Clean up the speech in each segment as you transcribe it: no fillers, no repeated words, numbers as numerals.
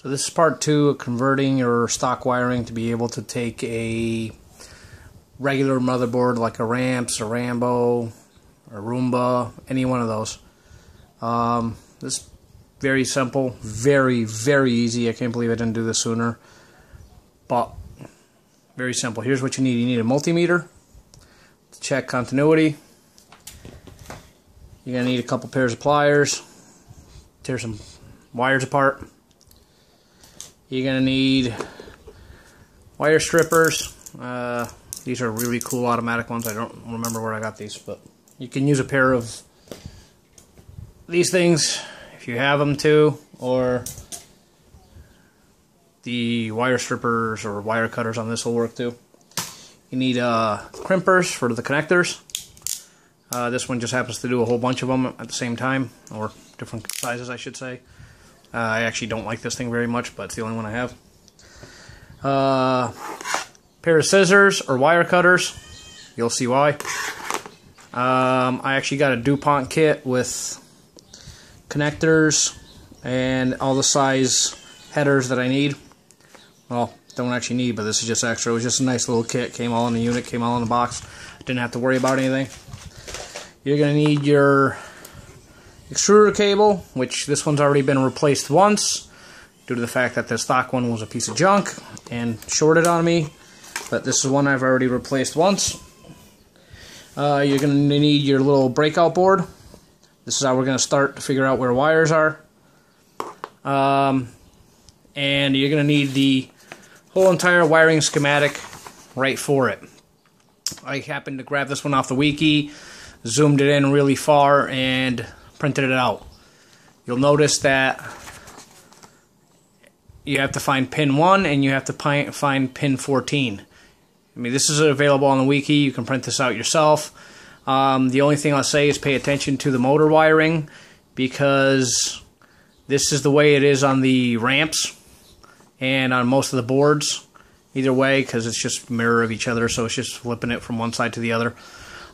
So this is part 2 of converting your stock wiring to be able to take a regular motherboard like a Ramps, a Rambo, a Roomba, any one of those. This is very simple, very easy. I can't believe I didn't do this sooner, but very simple. Here's what you need. You need a multimeter to check continuity. You're going to need a couple pairs of pliers, tear some wires apart. You're going to need wire strippers. These are really cool automatic ones. I don't remember where I got these, but you can use a pair of these things if you have them too, or the wire strippers or wire cutters on this will work too. You need crimpers for the connectors. This one just happens to do a whole bunch of them at the same time, or different sizes I should say. I actually don't like this thing very much, but it's the only one I have. Pair of scissors or wire cutters. You'll see why. I actually got a DuPont kit with connectors and all the size headers that I need. Well, don't actually need, but this is just extra. It was just a nice little kit. Came all in the unit, came all in the box. Didn't have to worry about anything. You're going to need your extruder cable, which this one's already been replaced once due to the fact that the stock one was a piece of junk and shorted on me. But this is one I've already replaced once. You're going to need your little breakout board. This is how we're going to start to figure out where wires are. And you're going to need the whole entire wiring schematic right for it. I happened to grab this one off the wiki, zoomed it in really far, and printed it out. You'll notice that you have to find pin 1 and you have to find pin 14. I mean, this is available on the wiki. You can print this out yourself. The only thing I'll say is pay attention to the motor wiring, because this is the way it is on the Ramps and on most of the boards. Either way, because it's just a mirror of each other, so it's just flipping it from one side to the other.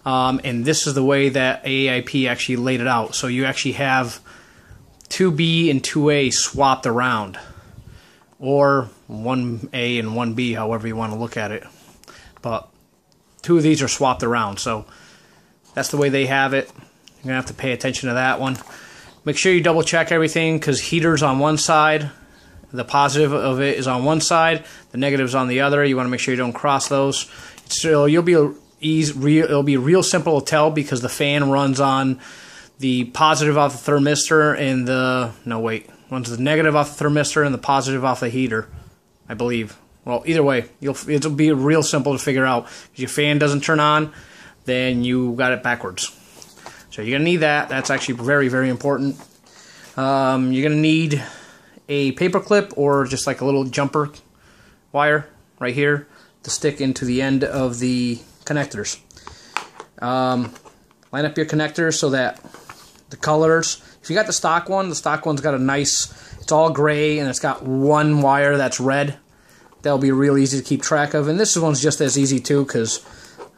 And this is the way that AIP actually laid it out. So you actually have 2B and 2A swapped around, or 1A and 1B, however you want to look at it. But 2 of these are swapped around, so that's the way they have it. You're going to have to pay attention to that one. Make sure you double check everything, because heater's on one side, the positive of it is on one side, the negative's on the other. You want to make sure you don't cross those. It'll be real simple to tell, because the fan runs on the positive off the thermistor and runs the negative off the thermistor and the positive off the heater, I believe. Well, either way, it'll be real simple to figure out. If your fan doesn't turn on, then you got it backwards. So you're going to need that. That's actually very important. You're going to need a paper clip or just like a little jumper wire right here to stick into the end of the connectors. Line up your connectors so that the colors, if you got the stock one's got a nice, it's all gray and it's got one wire that's red. That'll be real easy to keep track of. And this one's just as easy too, because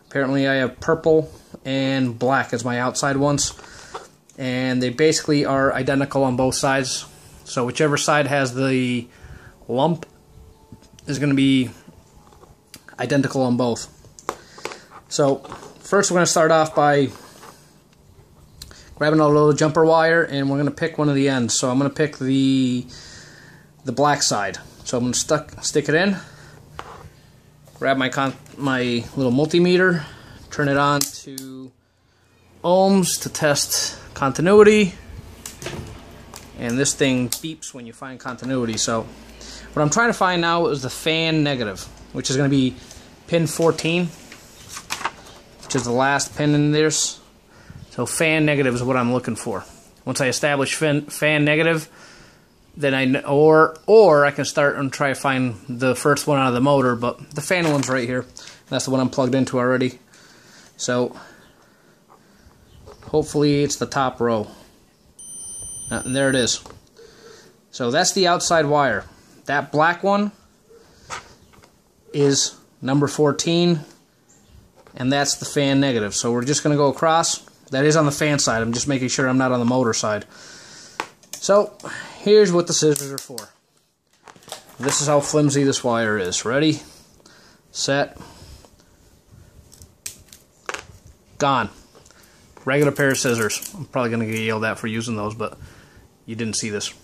apparently I have purple and black as my outside ones, and they basically are identical on both sides. So whichever side has the lump is going to be identical on both. So first we're going to start off by grabbing a little jumper wire, and we're going to pick one of the ends. So I'm going to pick the black side. So I'm going to stick it in, grab my little multimeter, turn it on to ohms to test continuity, and this thing beeps when you find continuity. So what I'm trying to find now is the fan negative, which is going to be pin 14, which is the last pin in this. So fan negative is what I'm looking for. Once I establish fan negative, then or I can start and try to find the first one out of the motor, but the fan one's right here. That's the one I'm plugged into already. So hopefully it's the top row. And there it is. So that's the outside wire. That black one is number 14, and that's the fan negative. So we're just going to go across. That is on the fan side. I'm just making sure I'm not on the motor side. So here's what the scissors are for. This is how flimsy this wire is. Ready, set, gone. Regular pair of scissors. I'm probably going to get yelled at for using those, but you didn't see this.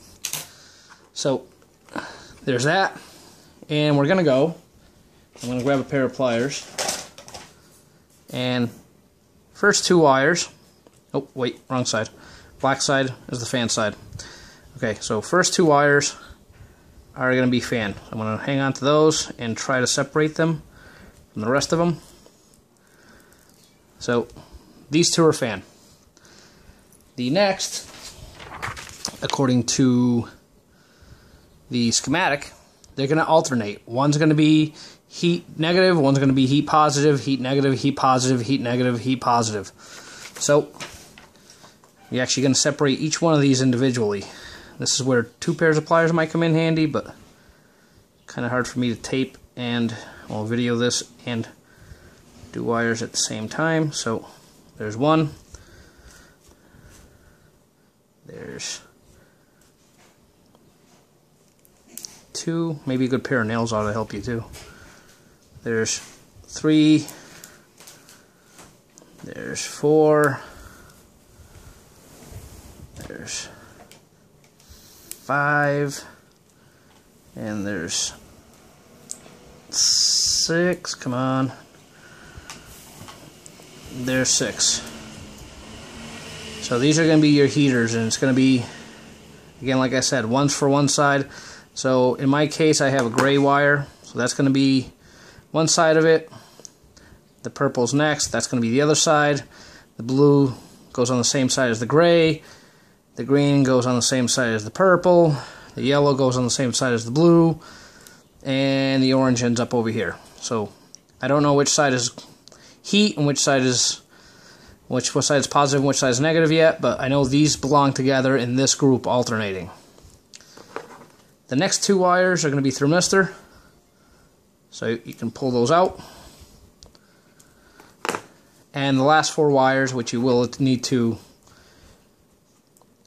So there's that, and we're going to go. I'm going to grab a pair of pliers, and first two wires. Oh, wait, wrong side. Black side is the fan side. Okay, so first two wires are going to be fan. I'm going to hang on to those and try to separate them from the rest of them. So these two are fan. The next, according to the schematic, they're going to alternate. One's going to be heat negative, one's going to be heat positive, heat negative, heat positive, heat negative, heat positive. So you're actually going to separate each one of these individually. This is where two pairs of pliers might come in handy, but kind of hard for me to tape and video this and do wires at the same time. So there's one. There's two. Maybe a good pair of nails ought to help you too. There's three. There's four. There's five. And there's six. Come on. There's six. So these are going to be your heaters, and it's going to be, again, like I said, one's for one side. So in my case, I have a gray wire, so that's going to be one side of it. The purple's next, that's going to be the other side. The blue goes on the same side as the gray. The green goes on the same side as the purple. The yellow goes on the same side as the blue. And the orange ends up over here. So I don't know which side is heat and which side is positive and which side is negative yet, but I know these belong together in this group alternating. The next two wires are going to be thermistor, so you can pull those out. And the last four wires, which you will need to,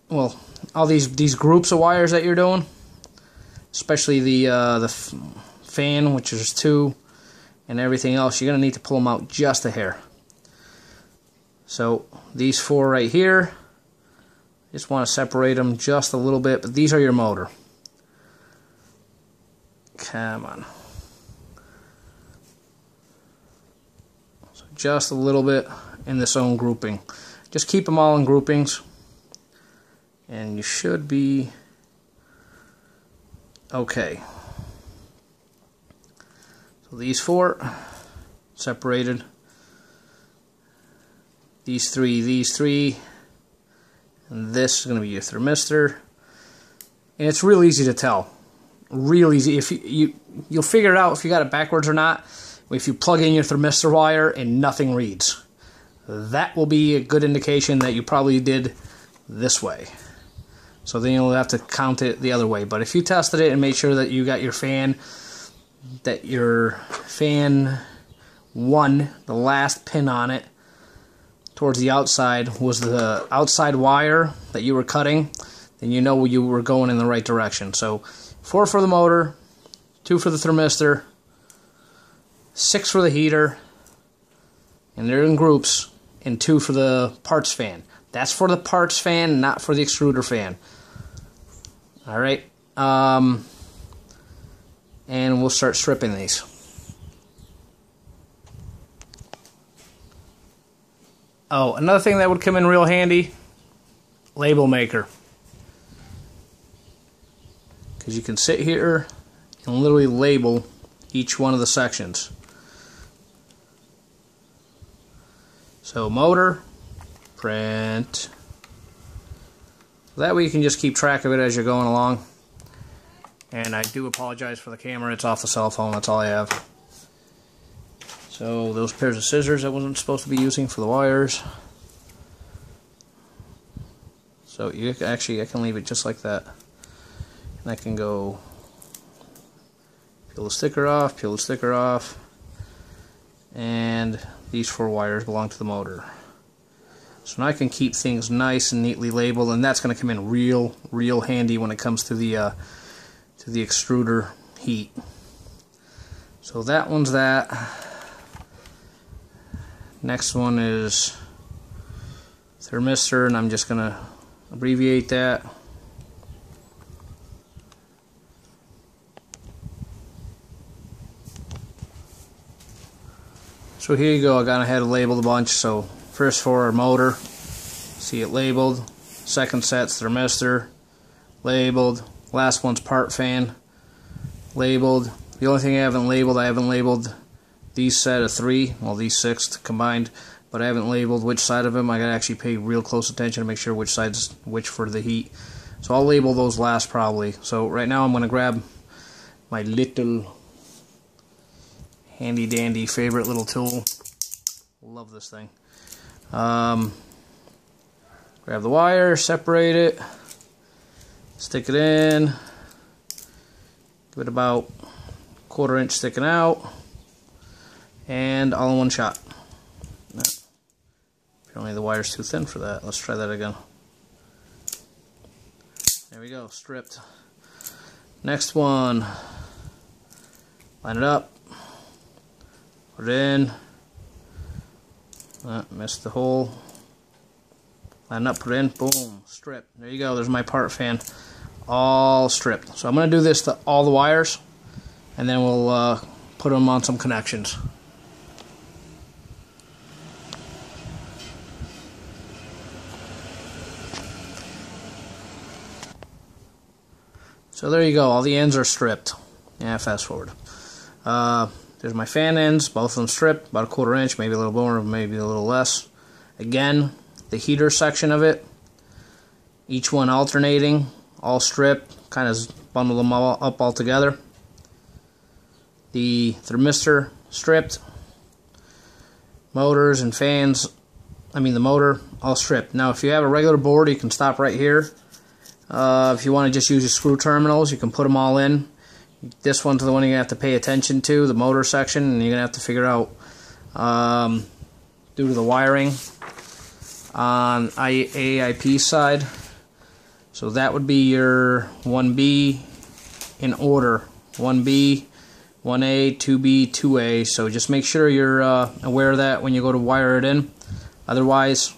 well, all these groups of wires that you're doing, especially the fan, which is two, and everything else, you're going to need to pull them out just a hair. So these four right here, just want to separate them just a little bit, but these are your motor. Come on. So just a little bit in this own grouping. Just keep them all in groupings, and you should be okay. So these four separated. These three, and this is going to be your thermistor. And it's real easy to tell. Real easy. If you'll figure it out if you got it backwards or not. If you plug in your thermistor wire and nothing reads, that will be a good indication that you probably did this way. So then you'll have to count it the other way. But if you tested it and made sure that you got your fan, that your fan 1, the last pin on it, towards the outside was the outside wire that you were cutting, then you know you were going in the right direction. So 4 for the motor, 2 for the thermistor, 6 for the heater, and they're in groups, and 2 for the parts fan. That's for the parts fan, not for the extruder fan. Alright, and we'll start stripping these. Oh, another thing that would come in real handy, label maker. Because you can sit here and literally label each one of the sections. So motor, print. That way you can just keep track of it as you're going along. And I do apologize for the camera, it's off the cell phone, that's all I have. So those pairs of scissors I wasn't supposed to be using for the wires. So you actually, I can leave it just like that. And I can go peel the sticker off, and these 4 wires belong to the motor. So now I can keep things nice and neatly labeled, and that's going to come in real handy when it comes to the extruder heat. So that one's that. Next one is thermistor, and I'm just going to abbreviate that. So here you go, I got ahead and labeled a bunch. So first four are motor, see it labeled. Second set's thermistor, labeled. Last one's part fan, labeled. The only thing I haven't labeled these set of three, well these six combined, but I haven't labeled which side of them. I gotta actually pay real close attention to make sure which side's which for the heat. So I'll label those last probably. So right now I'm gonna grab my little handy dandy favorite little tool. Love this thing. Grab the wire, separate it, stick it in, give it about 1/4 inch sticking out, and all in one shot. Apparently the wire's too thin for that. Let's try that again. There we go, stripped. Next one, line it up, put it in, missed the hole, line it up, put it in, boom, strip. There you go, there's my part fan, all stripped. So I'm going to do this to all the wires, and then we'll put them on some connections. So there you go, all the ends are stripped. Yeah, fast forward. There's my fan ends, both of them stripped, about 1/4 inch, maybe a little more, maybe a little less. Again, the heater section of it, each one alternating, all stripped, kind of bundle them all up all together. The thermistor stripped, motors and fans, the motor all stripped. Now if you have a regular board, you can stop right here. If you want to just use your screw terminals, you can put them all in. This one's the one you're going to have to pay attention to, the motor section, and you're going to have to figure out, due to the wiring on AIP side. So that would be your 1B in order. 1B, 1A, 2B, 2A. So just make sure you're aware of that when you go to wire it in. Otherwise,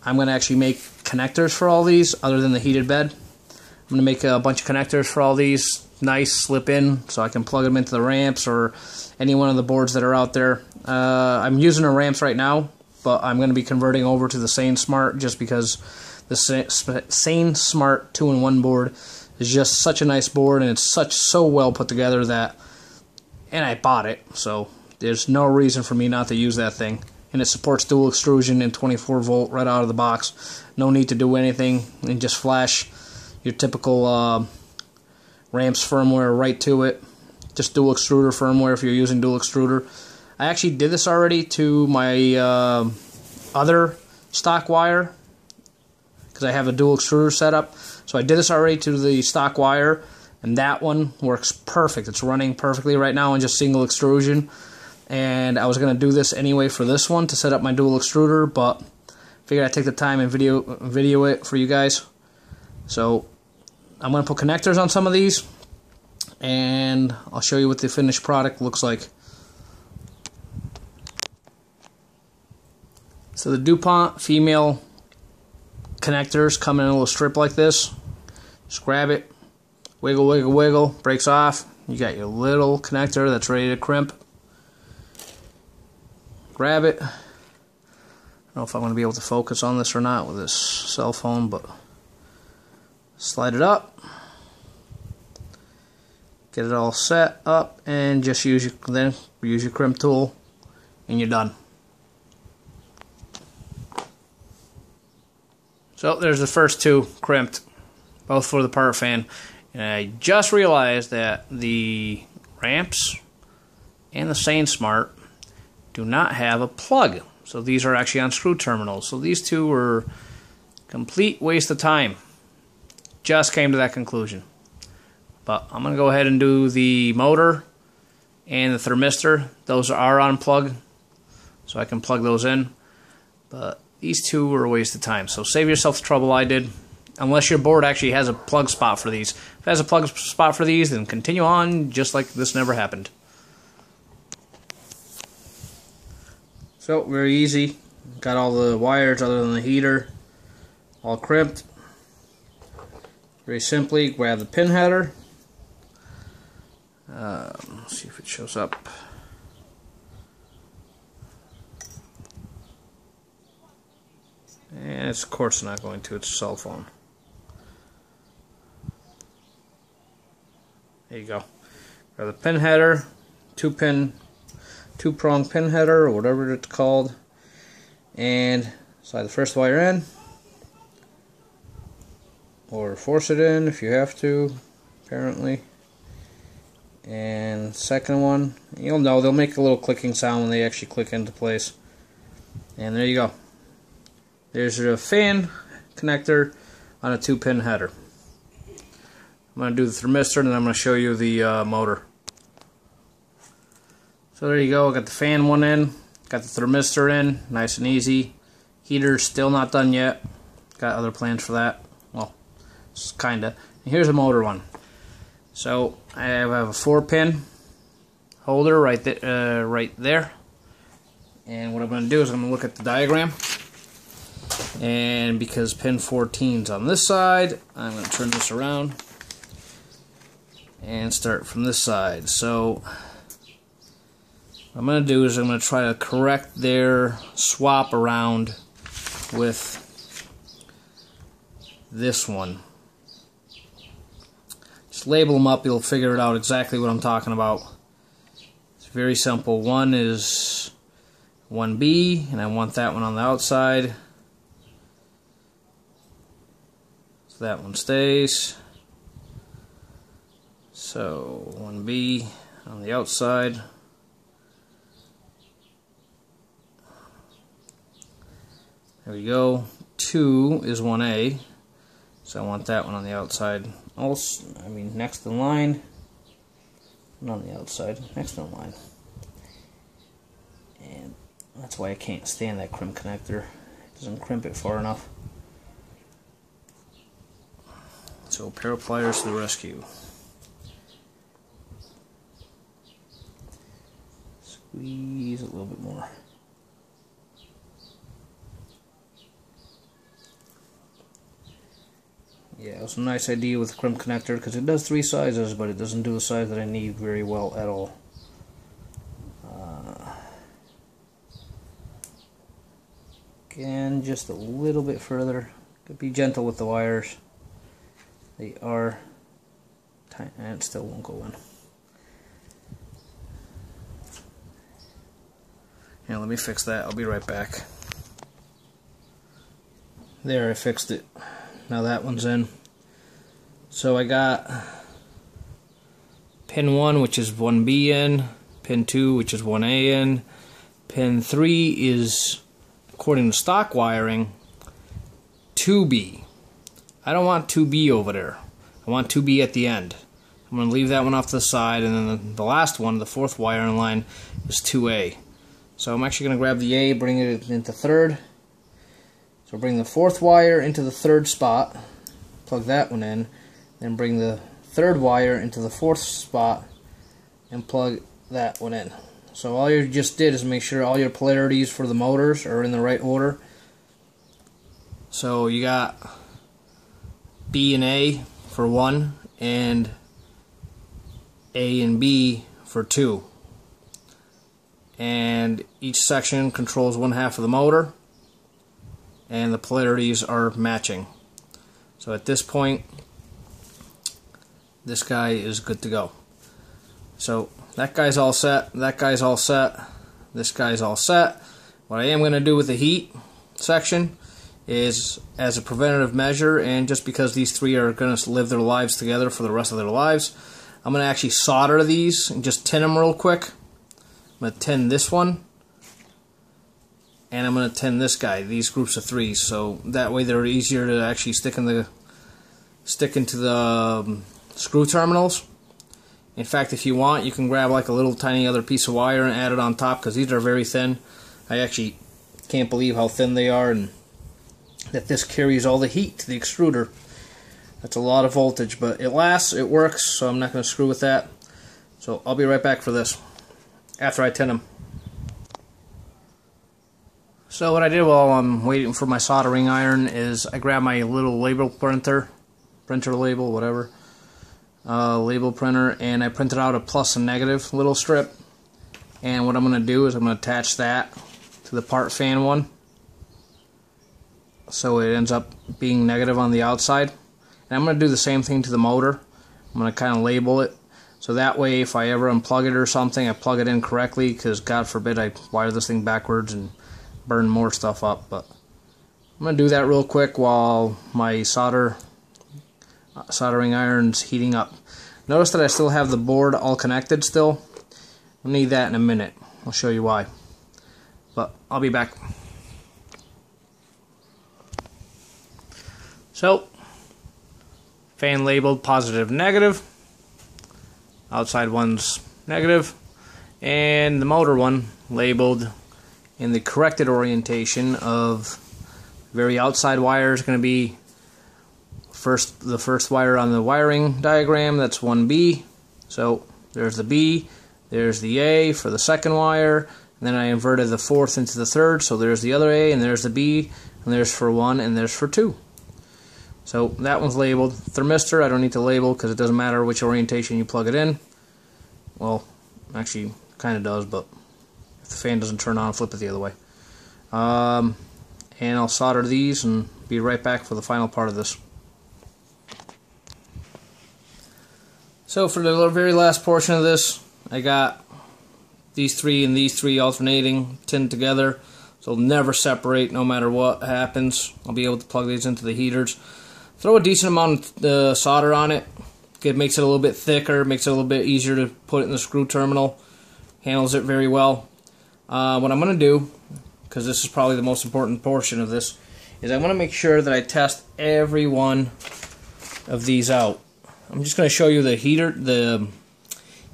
I'm going to actually make connectors for all these other than the heated bed. I'm going to make a bunch of connectors for all these, nice slip in, so I can plug them into the ramps or any one of the boards that are out there. I'm using the ramps right now, but I'm going to be converting over to the Sane Smart just because the Sane Smart 2-in-1 board is just such a nice board, and it's so well put together that, and I bought it, so there's no reason for me not to use that thing. And it supports dual extrusion and 24 volt right out of the box. No need to do anything, and just flash your typical ramps firmware right to it. Just dual extruder firmware if you're using dual extruder. I actually did this already to my other stock wire because I have a dual extruder setup. So I did this already to the stock wire, and that one works perfect. It's running perfectly right now on just single extrusion. And I was going to do this anyway for this one to set up my dual extruder, but figured I'd take the time and video it for you guys. So I'm going to put connectors on some of these, and I'll show you what the finished product looks like. So the DuPont female connectors come in a little strip like this. Just grab it, wiggle, wiggle, wiggle, breaks off. You got your little connector that's ready to crimp. Grab it. I don't know if I'm going to be able to focus on this or not with this cell phone, but slide it up, get it all set up, and just use your crimp tool, and you're done. So there's the first two crimped, both for the part fan. And I just realized that the ramps and the Sane Smart do not have a plug. So these are actually on screw terminals. So these two were complete waste of time. Just came to that conclusion. But I'm going to go ahead and do the motor and the thermistor. Those are on plug, so I can plug those in. But these two were a waste of time. So save yourself the trouble I did. unless your board actually has a plug spot for these. If it has a plug spot for these, then continue on just like this never happened. So, very easy. Got all the wires other than the heater all crimped. Very simply, grab the pin header. Let's see if it shows up. And it's of course not going to, it's a cell phone. There you go. Grab the pin header, two-prong pin header, or whatever it's called, and slide the first wire in, or force it in if you have to, apparently. And second one, you'll know they'll make a little clicking sound when they actually click into place. And there you go. There's a fan connector on a 2-pin header. I'm going to do the thermistor, and then I'm going to show you the motor. So there you go. I got the fan one in, got the thermistor in, nice and easy. Heater's still not done yet. Got other plans for that. Well, kinda. And here's a motor one. So I have a 4-pin holder right there. And what I'm going to do is I'm going to look at the diagram. And because pin 14's on this side, I'm going to turn this around and start from this side. So what I'm going to do is I'm going to try to correct their swap around with this one. Just label them up, you'll figure it out exactly what I'm talking about. It's very simple. One is 1B, and I want that one on the outside. So that one stays. So 1B on the outside. There we go. 2 is 1A. So I want that one on the outside. Also, next in line. Not on the outside, next in line. And that's why I can't stand that crimp connector. It doesn't crimp it far enough. So, pair of pliers to the rescue. Squeeze a little bit more. Yeah, it was a nice idea with the crimp connector because it does 3 sizes, but it doesn't do the size that I need very well at all. Again, just a little bit further. Be gentle with the wires. They are tight, and it still won't go in. Yeah, let me fix that. I'll be right back. There, I fixed it. Now that one's in. So I got pin 1, which is 1B in, pin 2, which is 1A in, pin 3 is, according to stock wiring, 2B. I don't want 2B over there. I want 2B at the end. I'm going to leave that one off to the side, and then the last one, the 4th wire in line, is 2A. So I'm actually going to grab the A, bring it into 3rd. So bring the 4th wire into the 3rd spot, plug that one in, then bring the 3rd wire into the 4th spot and plug that one in. So all you just did is make sure all your polarities for the motors are in the right order. So you got B and A for 1 and A and B for 2. And each section controls 1/2 of the motor, and the polarities are matching. So at this point, this guy is good to go. So that guy's all set, that guy's all set, this guy's all set. What I am going to do with the heat section is, as a preventative measure, and just because these 3 are going to live their lives together for the rest of their lives, I'm going to actually solder these and just tin them real quick. I'm going to tin this one, and I'm going to tin this guy, these groups of 3s, so that way they're easier to actually stick into the screw terminals. In fact, if you want, you can grab like a little tiny other piece of wire and add it on top, because these are very thin. I actually can't believe how thin they are, and that this carries all the heat to the extruder. That's a lot of voltage, but it lasts, it works, so I'm not going to screw with that. So I'll be right back for this, after I tin them. So what I did while I'm waiting for my soldering iron is I grabbed my little label printer label, whatever, label printer, and I printed out a plus and negative little strip. And what I'm going to do is I'm going to attach that to the part fan one, so it ends up being negative on the outside. And I'm going to do the same thing to the motor. I'm going to kind of label it, so that way if I ever unplug it or something, I plug it in correctly, because God forbid I wire this thing backwards and burn more stuff up. But I'm going to do that real quick while my soldering iron's heating up. Notice that I still have the board all connected still. I'll need that in a minute. I'll show you why. But I'll be back. So, fan labeled positive, negative. Outside one's negative. And the motor one labeled in the corrected orientation of very outside wire is going to be the first wire on the wiring diagram. That's 1B. So there's the B, there's the A for the second wire, and then I inverted the fourth into the third, so there's the other A, and there's the B, and there's for 1, and there's for 2. So that one's labeled. Thermistor I don't need to label because it doesn't matter which orientation you plug it in. Well, actually kind of does, but if the fan doesn't turn on, flip it the other way. And I'll solder these and be right back for the final part of this. So for the very last portion of this, I got these three and these three alternating, tinned together, so they'll never separate no matter what happens. I'll be able to plug these into the heaters. Throw a decent amount of solder on it. It makes it a little bit thicker, makes it a little bit easier to put it in the screw terminal. Handles it very well. What I'm going to do, because this is probably the most important portion of this, is I want to make sure that I test every one of these out. I'm just going to show you the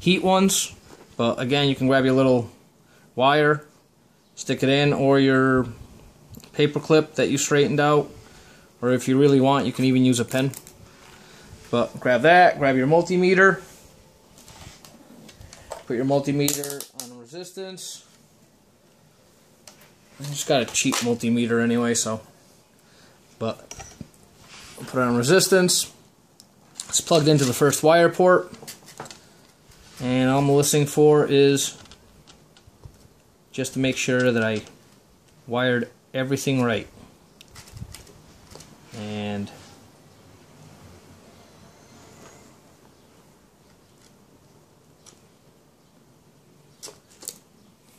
heat ones, but again, you can grab your little wire, stick it in, or your paper clip that you straightened out, or if you really want, you can even use a pen. But grab that, grab your multimeter, put your multimeter on resistance. I just got a cheap multimeter anyway, so, but I'll put it on resistance. It's plugged into the first wire port, and all I'm listening for is just to make sure that I wired everything right. And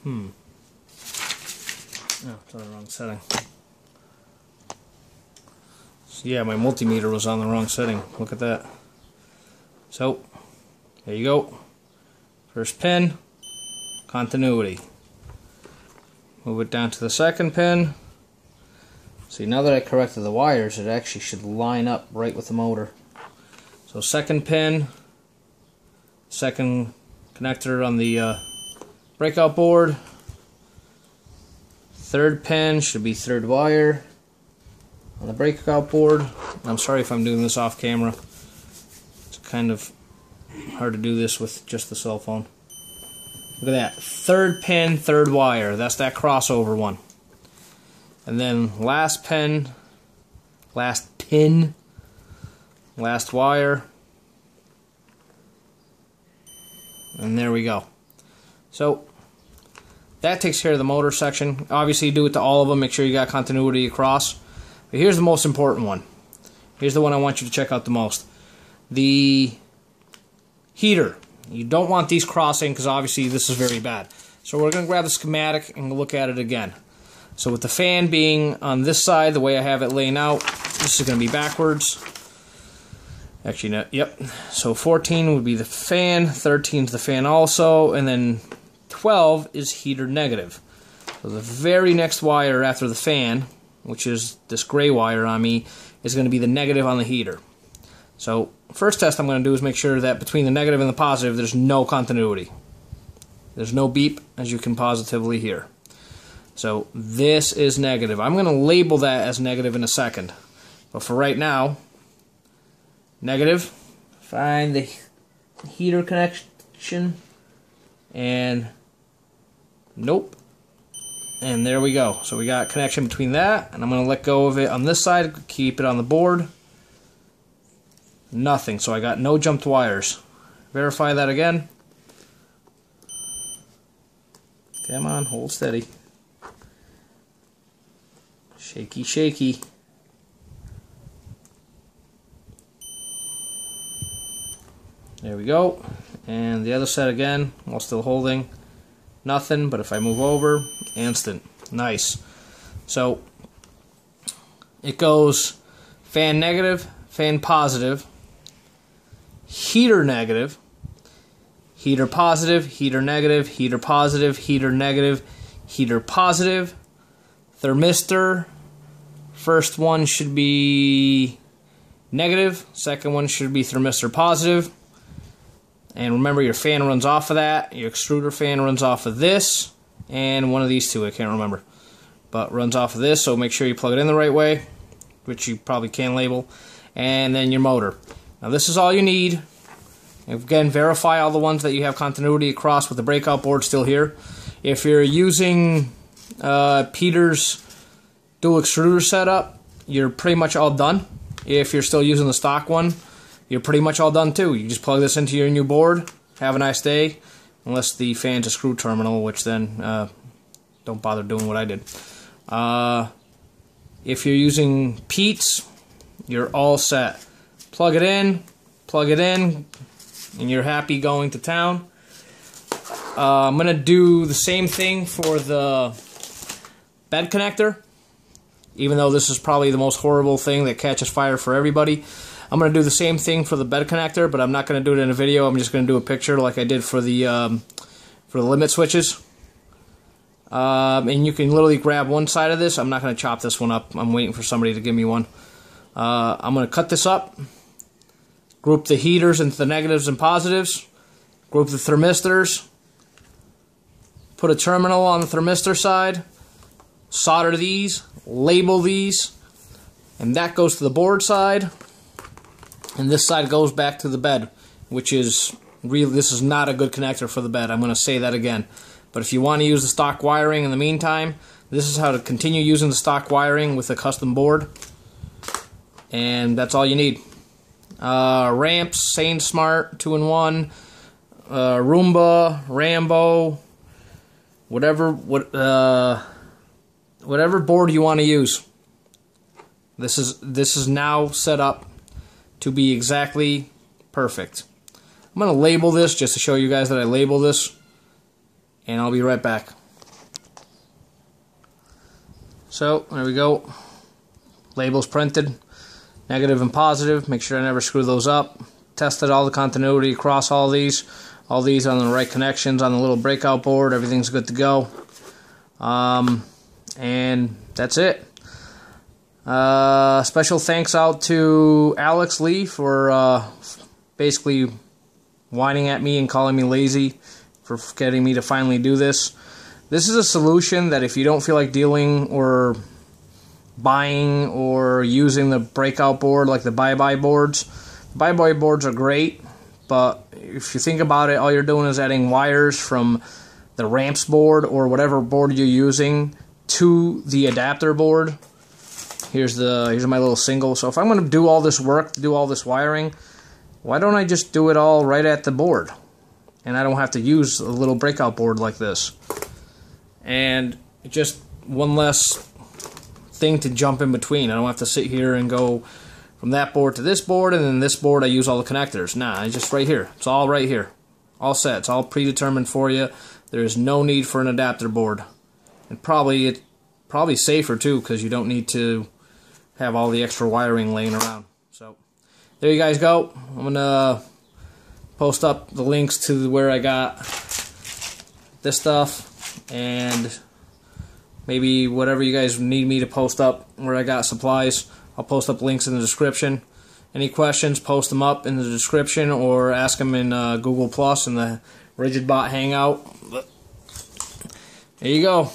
oh, it's on the wrong setting. So yeah, my multimeter was on the wrong setting. Look at that. So, there you go. First pin, continuity. Move it down to the second pin. See, now that I corrected the wires, it actually should line up right with the motor. So second pin, second connector on the breakout board. Third pin should be third wire on the breakout board. I'm sorry if I'm doing this off camera. It's kind of hard to do this with just the cell phone. Look at that. Third pin, third wire. That's that crossover one. And then last pin, last wire. And there we go. So that takes care of the motor section. Obviously, do it to all of them. Make sure you got continuity across. But here's the most important one. Here's the one I want you to check out the most. The heater. You don't want these crossing because obviously this is very bad. So we're going to grab the schematic and look at it again. So with the fan being on this side, the way I have it laying out, this is going to be backwards. Actually, no, yep. So 14 would be the fan, 13 is the fan also, and then 12 is heater negative. So the very next wire after the fan, which is this gray wire on me, is going to be the negative on the heater. So first test I'm going to do is make sure that between the negative and the positive there's no continuity. There's no beep, as you can positively hear. So this is negative. I'm going to label that as negative in a second. But for right now, negative. Find the heater connection, and nope. And there we go. So we got connection between that, and I'm going to let go of it on this side, keep it on the board. Nothing. So I got no jumped wires. Verify that again. Come on, hold steady. Shaky, shaky. There we go. And the other side again, while still holding. Nothing, but if I move over, instant. Nice. So it goes fan negative, fan positive, heater negative, heater positive, heater negative, heater positive, heater negative, heater positive, thermistor. First one should be negative, second one should be thermistor positive. And remember, your fan runs off of that, your extruder fan runs off of this, and one of these two, I can't remember. But runs off of this, so make sure you plug it in the right way, which you probably can label. And then your motor. Now this is all you need. Again, verify all the ones that you have continuity across with the breakout board still here. If you're using Peter's dual extruder setup, you're pretty much all done. If you're still using the stock one, you're pretty much all done too. You just plug this into your new board, have a nice day, unless the fan's a screw terminal, which then don't bother doing what I did. If you're using Pete's, you're all set. Plug it in, and you're happy going to town. I'm going to do the same thing for the bed connector, even though this is probably the most horrible thing that catches fire for everybody. I'm going to do the same thing for the bed connector, but I'm not going to do it in a video. I'm just going to do a picture like I did for the limit switches. And you can literally grab one side of this. I'm not going to chop this one up. I'm waiting for somebody to give me one. I'm going to cut this up, group the heaters into the negatives and positives, group the thermistors, put a terminal on the thermistor side, solder these, label these, and that goes to the board side. And this side goes back to the bed, which is really, this is not a good connector for the bed. I'm going to say that again. But if you want to use the stock wiring in the meantime, this is how to continue using the stock wiring with a custom board. And that's all you need. Ramps, Sane Smart, 2-in-1, Roomba, Rambo, whatever board you want to use. This is now set up to be exactly perfect. I'm going to label this just to show you guys that I label this, and I'll be right back. So, there we go. Labels printed, negative and positive. Make sure I never screw those up. Tested all the continuity across all these on the right connections on the little breakout board. Everything's good to go. And that's it. Special thanks out to Alex Lee for basically whining at me and calling me lazy for getting me to finally do this. This is a solution that if you don't feel like dealing or buying or using the breakout board like the bye-bye boards, bye-bye boards are great, but if you think about it, all you're doing is adding wires from the ramps board or whatever board you're using to the adapter board. Here's my little single. So if I'm going to do all this work, do all this wiring, why don't I just do it all right at the board? And I don't have to use a little breakout board like this. And just one less thing to jump in between. I don't have to sit here and go from that board to this board, and then this board I use all the connectors. Nah, it's just right here. It's all right here. All set. It's all predetermined for you. There is no need for an adapter board. And probably safer too, because you don't need to have all the extra wiring laying around. So there you guys go. I'm gonna post up the links to where I got this stuff, and maybe whatever you guys need me to post up where I got supplies. I'll post up links in the description. Any questions, post them up in the description or ask them in Google Plus in the RigidBot Hangout. There you go.